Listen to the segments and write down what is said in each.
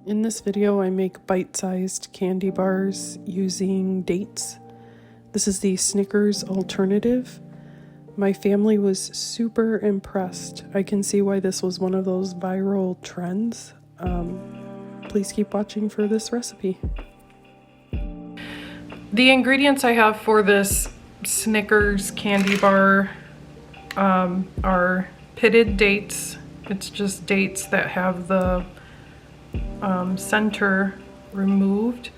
In this video, I make bite-sized candy bars using dates. This is the Snickers alternative. My family was super impressed. I can see why this was one of those viral trends. Please keep watching for this recipe. The ingredients I have for this Snickers candy bar are pitted dates. It's just dates that have the center removed.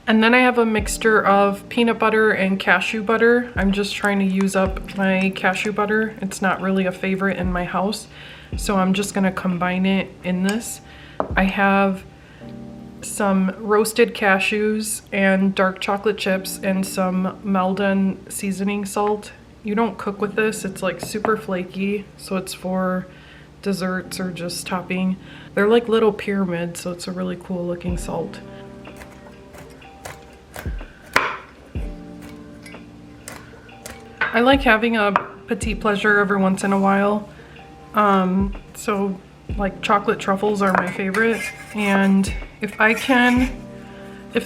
And then I have a mixture of peanut butter and cashew butter. I'm just trying to use up my cashew butter. It's not really a favorite in my house, so I'm just gonna combine it in this. I have some roasted cashews and dark chocolate chips and some Maldon seasoning salt. You don't cook with this, it's like super flaky, so it's for desserts or just topping. They're like little pyramids, so it's a really cool looking salt. I like having a petite pleasure every once in a while. So like chocolate truffles are my favorite, and if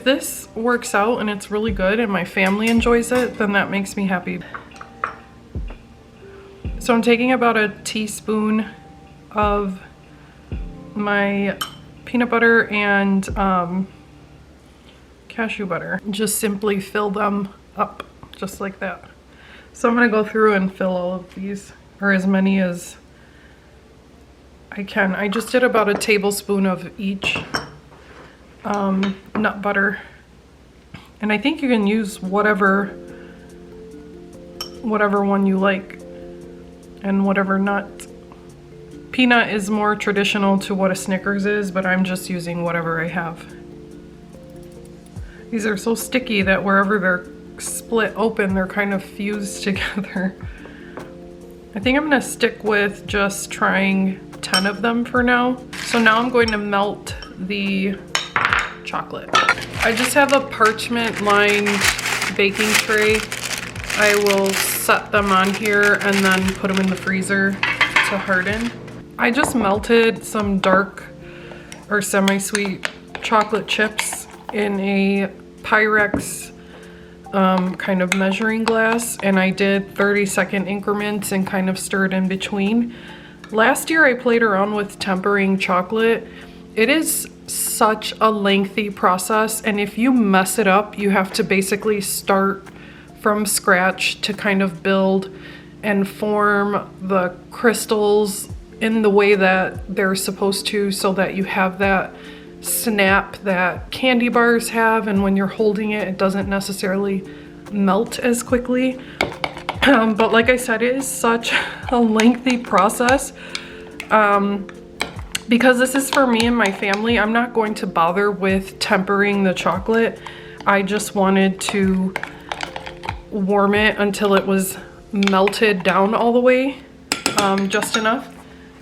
this works out and it's really good and my family enjoys it, then that makes me happy. So I'm taking about a teaspoon of my peanut butter and cashew butter. Just simply fill them up just like that. So I'm gonna go through and fill all of these, or as many as I can. I just did about a tablespoon of each nut butter. And I think you can use whatever one you like and whatever nut. Peanut is more traditional to what a Snickers is, but I'm just using whatever I have. These are so sticky that wherever they're split open, they're kind of fused together. I think I'm gonna stick with just trying 10 of them for now. So now I'm going to melt the chocolate. I just have a parchment lined baking tray. I will set them on here and then put them in the freezer to harden. I just melted some dark or semi-sweet chocolate chips in a Pyrex kind of measuring glass, and I did 30-second increments and kind of stirred in between. Last year I played around with tempering chocolate. It is such a lengthy process, and if you mess it up, you have to basically start from scratch to kind of build and form the crystals in the way that they're supposed to, so that you have that snap that candy bars have, and when you're holding it, it doesn't necessarily melt as quickly. But like I said, it is such a lengthy process. Because this is for me and my family, I'm not going to bother with tempering the chocolate. I just wanted to warm it until it was melted down all the way, just enough.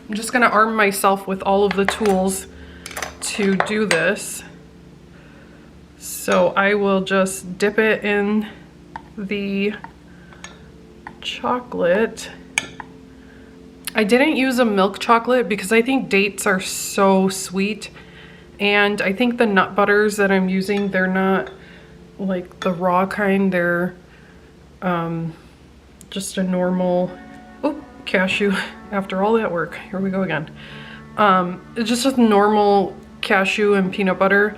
I'm just gonna arm myself with all of the tools to do this. So I will just dip it in the chocolate. I didn't use a milk chocolate because I think dates are so sweet, and I think the nut butters that I'm using, they're not like the raw kind, they're just a normal cashew. After all that work, here we go again. It's just a normal cashew and peanut butter.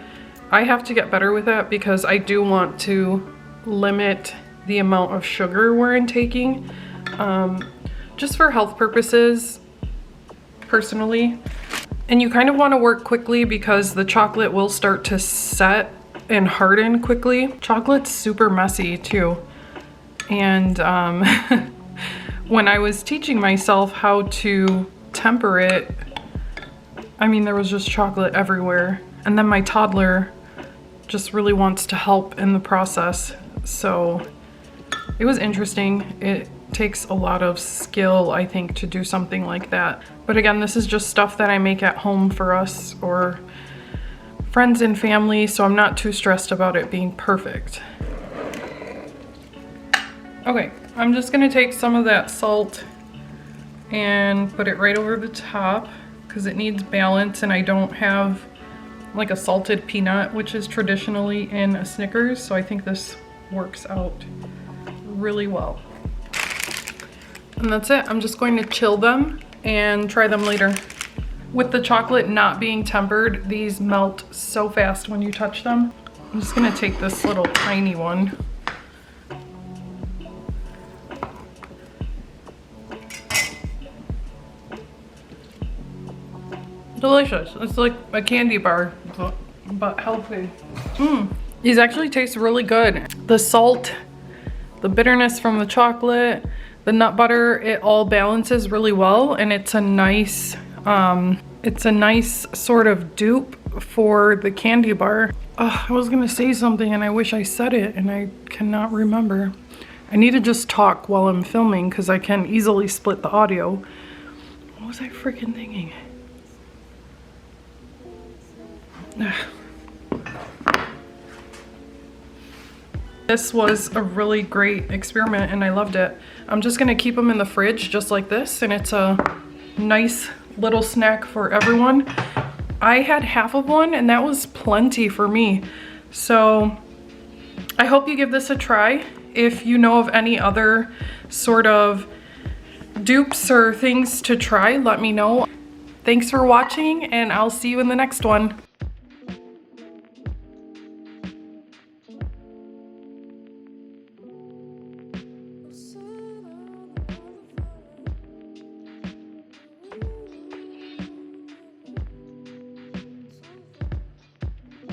I have to get better with that because I do want to limit the amount of sugar we're intaking, just for health purposes, personally. And you kind of want to work quickly because the chocolate will start to set and harden quickly. Chocolate's super messy too. And when I was teaching myself how to temper it, I mean, there was just chocolate everywhere. And then my toddler just really wants to help in the process. So it was interesting. It takes a lot of skill, I think, to do something like that. But again, this is just stuff that I make at home for us or friends and family, so I'm not too stressed about it being perfect. Okay, I'm just gonna take some of that salt and put it right over the top because it needs balance, and I don't have like a salted peanut, which is traditionally in a Snickers. So I think this works out really well. And that's it. I'm just going to chill them and try them later. With the chocolate not being tempered, these melt so fast when you touch them. I'm just gonna take this little tiny one. Delicious. It's like a candy bar, but healthy. These actually taste really good. The salt, the bitterness from the chocolate, the nut butter, it all balances really well, and it's a nice sort of dupe for the candy bar. I was gonna say something and I wish I said it and I cannot remember. I need to just talk while I'm filming because I can easily split the audio. What was I freaking thinking? This was a really great experiment and I loved it. I'm just gonna keep them in the fridge just like this, and it's a nice little snack for everyone. I had half of one and that was plenty for me. So I hope you give this a try. If you know of any other sort of dupes or things to try, let me know. Thanks for watching and I'll see you in the next one.